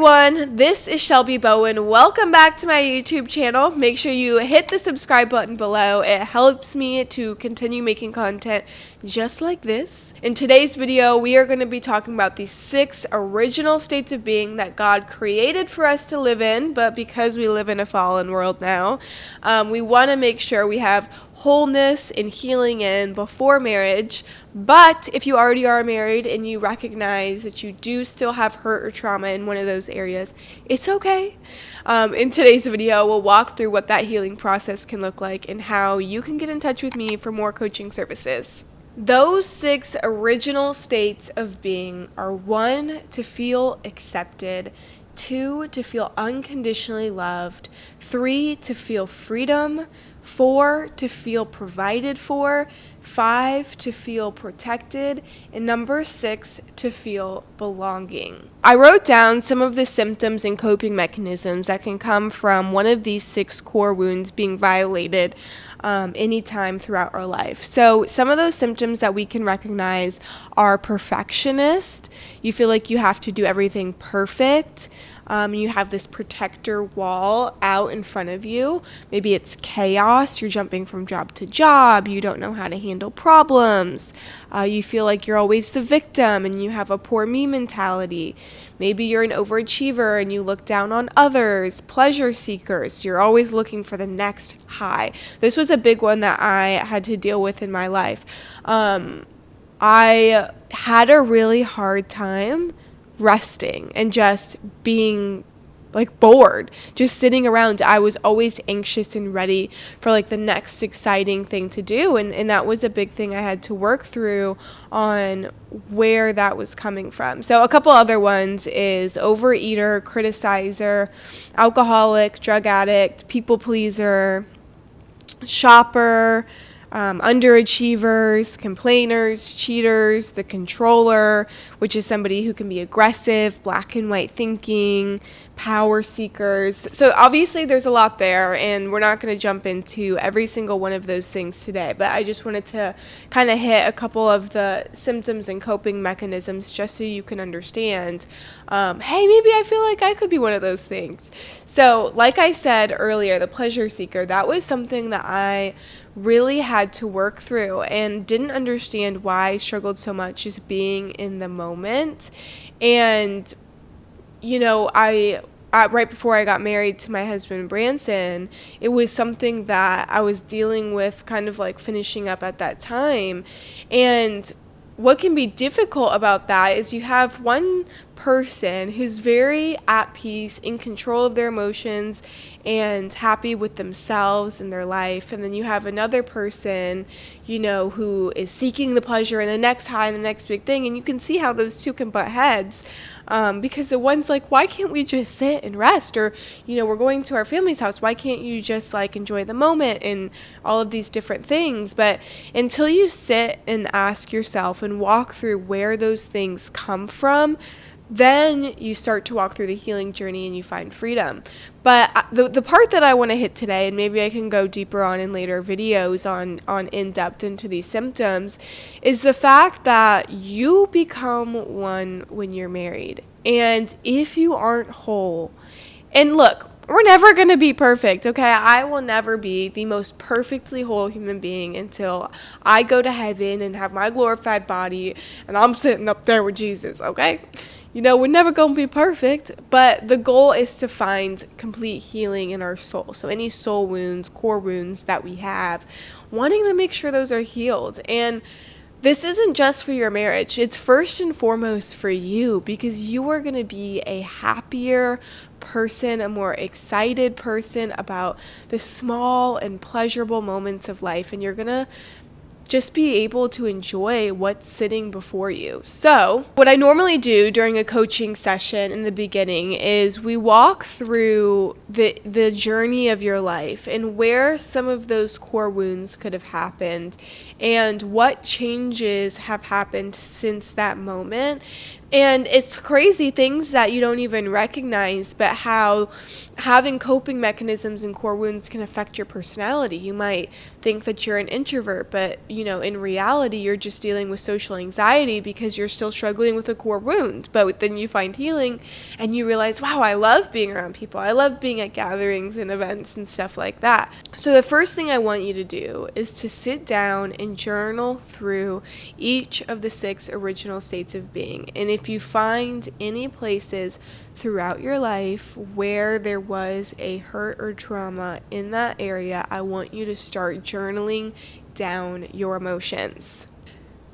everyone, this is Shelby Bowen. Welcome back to my YouTube channel. Make sure you hit the subscribe button below. It helps me to continue making content just like this. In today's video, we are going to be talking about the 6 original states of being that God created for us to live in, but because we live in a fallen world now, we want to make sure we have wholeness and healing in before marriage. But if you already are married and you recognize that you do still have hurt or trauma in one of those areas, it's okay. In today's video, we'll walk through what that healing process can look like and how you can get in touch with me for more coaching services. Those 6 original states of being are 1, to feel accepted, 2, to feel unconditionally loved, 3, to feel freedom, 4, to feel provided for, 5, to feel protected, and number 6, to feel belonging. I wrote down some of the symptoms and coping mechanisms that can come from one of these 6 core wounds being violated anytime throughout our life. So some of those symptoms that we can recognize are perfectionist. You feel like you have to do everything perfect. You have this protector wall out in front of you. Maybe it's chaos. You're jumping from job to job. You don't know how to handle problems. You feel like you're always the victim and you have a poor me mentality. Maybe you're an overachiever and you look down on others. Pleasure seekers. You're always looking for the next high. This was a big one that I had to deal with in my life. I had a really hard time resting and just being like bored, just sitting around. I was always anxious and ready for like the next exciting thing to do. And that was a big thing I had to work through on where that was coming from. So a couple other ones is overeater, criticizer, alcoholic, drug addict, people pleaser, shopper, underachievers, complainers, cheaters, the controller, which is somebody who can be aggressive, black and white thinking, power seekers. So obviously there's a lot there, and we're not going to jump into every single one of those things today, but I just wanted to kind of hit a couple of the symptoms and coping mechanisms just so you can understand, hey, maybe I feel like I could be one of those things. So like I said earlier, the pleasure seeker, that was something that I really had to work through and didn't understand why I struggled so much just being in the moment. And, you know, right before I got married to my husband, Branson, it was something that I was dealing with, kind of like finishing up at that time. And what can be difficult about that is you have one person who's very at peace, in control of their emotions, and happy with themselves and their life. And then you have another person, you know, who is seeking the pleasure and the next high and the next big thing. And you can see how those two can butt heads. Because the one's like, why can't we just sit and rest? Or, you know, we're going to our family's house. Why can't you just like enjoy the moment and all of these different things? But until you sit and ask yourself and walk through where those things come from, then you start to walk through the healing journey and you find freedom. But the part that I want to hit today, and maybe I can go deeper on in later videos on in-depth into these symptoms, is the fact that you become one when you're married. And if you aren't whole, and look, we're never going to be perfect, okay? I will never be the most perfectly whole human being until I go to heaven and have my glorified body and I'm sitting up there with Jesus, okay? You know, we're never going to be perfect, but the goal is to find complete healing in our soul. So any soul wounds, core wounds that we have, wanting to make sure those are healed. And this isn't just for your marriage. It's first and foremost for you, because you are going to be a happier person, a more excited person about the small and pleasurable moments of life. And you're going to just be able to enjoy what's sitting before you. So what I normally do during a coaching session in the beginning is we walk through the journey of your life and where some of those core wounds could have happened and what changes have happened since that moment. And it's crazy things that you don't even recognize, but how having coping mechanisms and core wounds can affect your personality. You might think that you're an introvert, but in reality, you're just dealing with social anxiety because you're still struggling with a core wound. But then you find healing and you realize, wow, I love being around people. I love being at gatherings and events and stuff like that. So the first thing I want you to do is to sit down and journal through each of the 6 original states of being. And if you find any places throughout your life where there was a hurt or trauma in that area, I want you to start journaling down your emotions.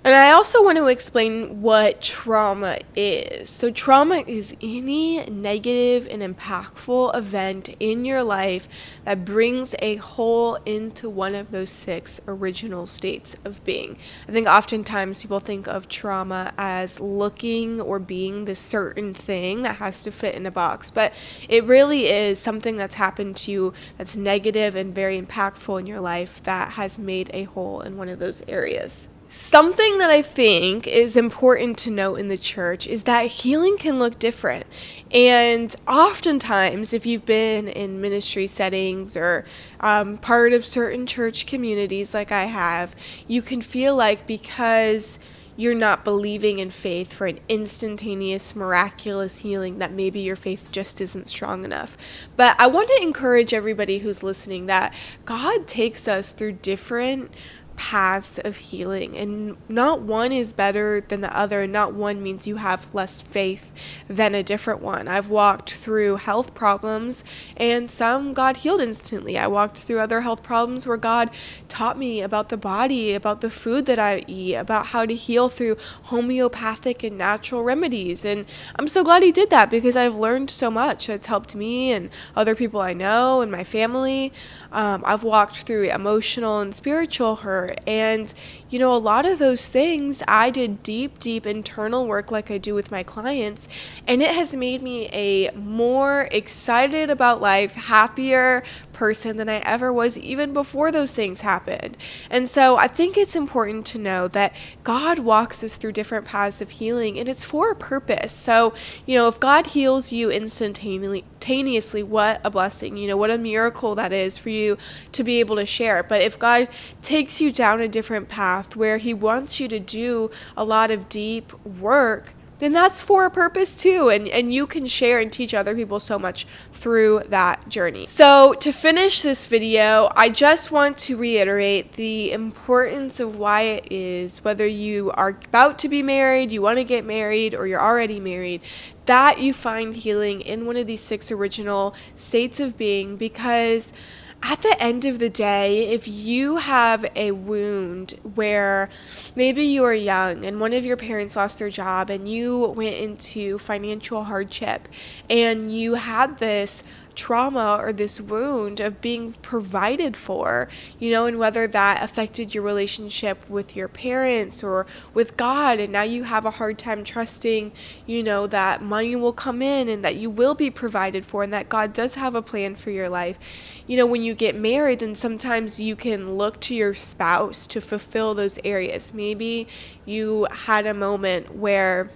And I also want to explain what trauma is. So trauma is any negative and impactful event in your life that brings a hole into one of those 6 original states of being. I think oftentimes people think of trauma as looking or being this certain thing that has to fit in a box, but it really is something that's happened to you that's negative and very impactful in your life that has made a hole in one of those areas. Something that I think is important to note in the church is that healing can look different. And oftentimes, if you've been in ministry settings or part of certain church communities like I have, you can feel like because you're not believing in faith for an instantaneous, miraculous healing, that maybe your faith just isn't strong enough. But I want to encourage everybody who's listening that God takes us through different paths of healing, and not one is better than the other, and not one means you have less faith than a different one. I've walked through health problems and some God healed instantly. I walked through other health problems where God taught me about the body, about the food that I eat, about how to heal through homeopathic and natural remedies. And I'm so glad he did that because I've learned so much that's helped me and other people I know and my family. I've walked through emotional and spiritual hurt. And, a lot of those things, I did deep internal work like I do with my clients. And it has made me a more excited about life, happier person than I ever was even before those things happened. And so I think it's important to know that God walks us through different paths of healing, and it's for a purpose. So, if God heals you instantaneously, what a blessing, what a miracle that is for you to be able to share. But if God takes you down a different path where he wants you to do a lot of deep work, then that's for a purpose too. And you can share and teach other people so much through that journey. So to finish this video, I just want to reiterate the importance of why it is, whether you are about to be married, you want to get married, or you're already married, that you find healing in one of these 6 original states of being. Because at the end of the day, if you have a wound where maybe you were young and one of your parents lost their job and you went into financial hardship and you had this trauma or this wound of being provided for, and whether that affected your relationship with your parents or with God, and now you have a hard time trusting, that money will come in and that you will be provided for and that God does have a plan for your life. When you get married, then sometimes you can look to your spouse to fulfill those areas. Maybe you had a moment where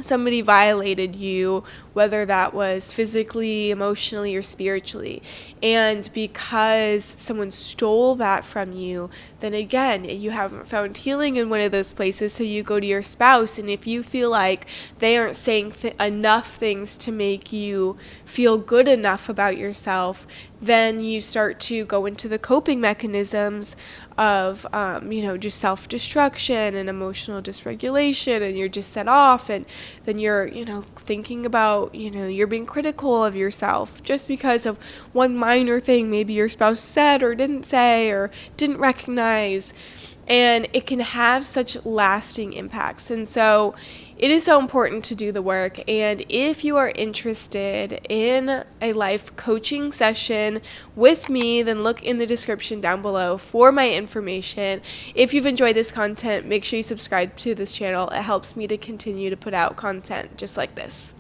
somebody violated you, whether that was physically, emotionally, or spiritually. And because someone stole that from you, then again, you haven't found healing in one of those places, so you go to your spouse. And if you feel like they aren't saying enough things to make you feel good enough about yourself, then you start to go into the coping mechanisms of, just self-destruction and emotional dysregulation, and you're just set off, and then you're, thinking about, you're being critical of yourself just because of one minor thing maybe your spouse said or didn't say or didn't recognize. And it can have such lasting impacts. And so it is so important to do the work. And if you are interested in a life coaching session with me, then look in the description down below for my information. If you've enjoyed this content, make sure you subscribe to this channel. It helps me to continue to put out content just like this.